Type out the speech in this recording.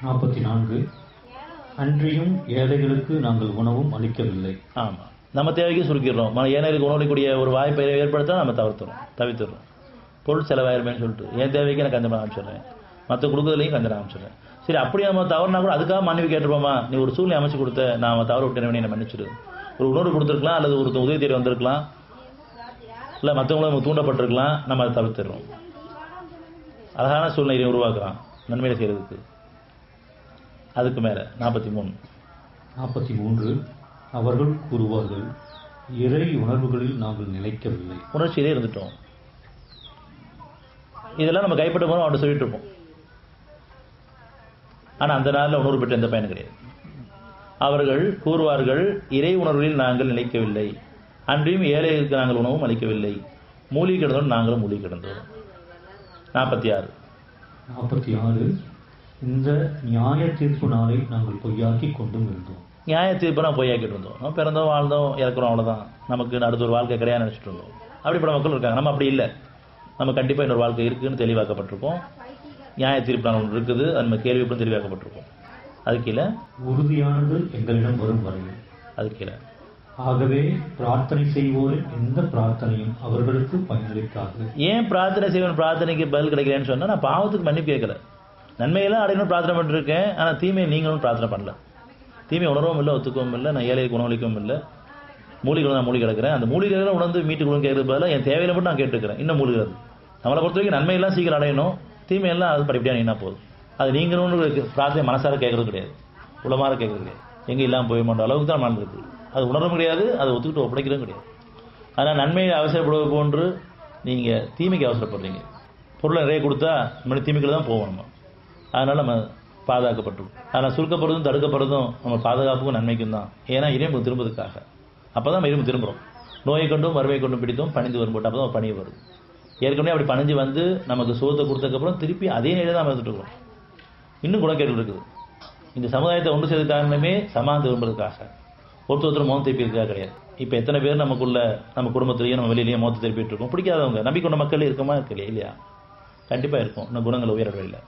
44. அன்றியும் ஏழைகளுக்கு நாங்கள் உணவும் அளிக்கவில்லை. ஆமாம், நம்ம தேவைக்கு சுருக்கிடுறோம். ஏழைகளுக்கு உணவளிக்கூடிய ஒரு வாய்ப்பை ஏற்படுத்த நம்ம தவிர்த்துறோம். பொருள் செலவாயிருமேன்னு சொல்லிட்டு என் தேவைக்கு நான் கஞ்சமாக ஆரம்பிச்சிடுறேன், மற்ற கொடுக்குறதுலையும் கஞ்சனை ஆரம்பிச்சிடுறேன். சரி, அப்படியே நம்ம தவறுனா கூட அதுக்காக மன்னிப்பு கேட்டுருப்போமா? நீ ஒரு சூழ்நிலை அமைச்சு கொடுத்த, நான் தவறு விட்டேன், என்னை மன்னிச்சிடு. ஒரு உணர்வு கொடுத்துருக்கலாம், அல்லது ஒரு உதவி தேடி வந்திருக்கலாம், இல்லை மற்றவங்களும் நம்ம தூண்டப்பட்டிருக்கலாம். நம்ம அதை தவிர்த்துடுறோம். அழகான சூழ்நிலையை உருவாக்குறான் நன்மையை செய்கிறதுக்கு. அதுக்கு மேலே 43. அவர்கள் கூறுவார்கள், இறை உணர்வுகளில் நாங்கள் நிலைக்கவில்லை. உணர்ச்சியிலே இருந்துட்டோம். இதெல்லாம் நம்ம கைப்பற்ற போது அவன்கிட்ட சொல்லிட்டு இருப்போம். ஆனால் அந்த நாளில் உணர்வு பெற்ற எந்த பயனும் கிடையாது. அவர்கள் கூறுவார்கள், இறை உணர்வுகளில் நாங்கள் நிலைக்கவில்லை, அன்றியும் ஏழைகளுக்கு நாங்கள் உணவும் அளிக்கவில்லை, மூலிகை கிடந்தோம், நாங்களும் மூலிகை கிடந்தோம். 46. இந்த நியாய தீர்ப்பு நாளை நாங்கள் பொய்யாக்கி கொண்டும் இருந்தோம். நியாய தீர்ப்பை நான் பொய்யாக்கிட்டு இருந்தோம். நம்ம பிறந்தோம், வாழ்ந்தோம், இறக்குறோம், அவ்வளோதான். நமக்கு அடுத்த ஒரு வாழ்க்கை கிடையாது நினச்சிட்டு இருந்தோம். அப்படிப்பட்ட மக்கள் இருக்காங்க. நம்ம அப்படி இல்லை. நம்ம கண்டிப்பாக இன்னொரு வாழ்க்கை இருக்குதுன்னு தெளிவாக்கப்பட்டிருக்கோம். நியாய தீர்ப்பு நாள் ஒன்று இருக்குது, அது நம்ம கேள்விப்படும் தெளிவாக்கப்பட்டிருக்கோம். அது கீழே உறுதியானது எங்களிடம் வரும் வரையில். அது கீழே ஆகவே பிரார்த்தனை செய்வோரின் எந்த பிரார்த்தனையும் அவர்களுக்கு பயனளிக்காது. ஏன் பிரார்த்தனை செய்வன் பிரார்த்தனைக்கு பதில் கிடைக்கிறேன்னு சொன்னால், நான் பாவத்துக்கு மன்னிப்பு கேட்கல, நன்மையெல்லாம் அடையணும் பிரார்த்தனை பண்ணிருக்கேன். ஆனால் தீமையை நீங்களும் பிரார்த்தனை பண்ணல. தீமை உணரவும் இல்லை, ஒத்துக்கவும் இல்லை, நான் ஏழைக்கு உணவளிக்கவும் இல்லை. மூலிகை நான் மூலிகை கிடக்கிறேன். அந்த மூலிகைகளை உணர்ந்து மீட்டுக்கணும் கேட்கறது பதிலாக என் தேவையில மட்டும் நான் கேட்டுக்கிறேன். இன்னும் மூலிகிறது நம்மளை பொறுத்த வரைக்கும் நன்மையெல்லாம் சீக்கிரம் அடையணும், தீமையெல்லாம் அது படிப்படியாக நீனா போதும். அது நீங்களும் பிரார்த்தனை மனசார கேட்கறது கிடையாது, உளமாற கேட்கறது கிடையாது. எங்கே இல்லாமல் போய் மாட்டோம் அளவுக்கு தான் நடந்திருக்கு. அது உணரவும் கிடையாது, அதை ஒத்துக்கிட்டு ஒப்படைக்கிறதும் கிடையாது. அதனால் நன்மையை அவசரப்படுவது போன்று நீங்கள் தீமைக்கு அவசரப்படுறீங்க. பொருளை நிறைய கொடுத்தா நம்ம தீமைக்குள்ள தான் போவோம் நம்ம. அதனால் நம்ம பாதுகாக்கப்பட்டிருக்கும். அதனால் சுருக்கப்படுறதும் தடுக்கப்படுறதும் நம்ம பாதுகாப்புக்கும் நன்மைக்கும் தான். ஏன்னா இறைவன் திரும்புறதுக்காக. அப்போ தான் நம்ம இறைவன் திரும்புகிறோம். நோயை கொண்டும் வறுமை கொண்டும் பிடித்தோம் பணிந்து வரும் போட்டு அப்போ தான் பணிவு வருது. ஏற்கனவே அப்படி பணிஞ்சு வந்து நமக்கு சுகத்தை கொடுத்ததுக்கப்புறம் திருப்பி அதே நிலையை தான் நம்ம இருந்துட்டு இருக்கோம். இன்னும் குணக்கேடுகள் இருக்குது. இந்த சமுதாயத்தை ஒன்று செய்த காரணமே சமாதானம் திரும்புறதுக்காக, ஒருத்தர் முகம் திருப்பியிருக்காக கிடையாது. இப்போ எத்தனை பேர் நமக்குள்ள, நம்ம குடும்பத்திலேயே நம்ம வெளியிலேயே முகத்தை திருப்பிட்டு இருக்கோம். பிடிக்காதவங்க நம்பிக்கொண்ட மக்கள் இருக்கமா இருக்கு இல்லையா? கண்டிப்பாக இருக்கும். இன்னும் குணங்கள் உயரவில்லை.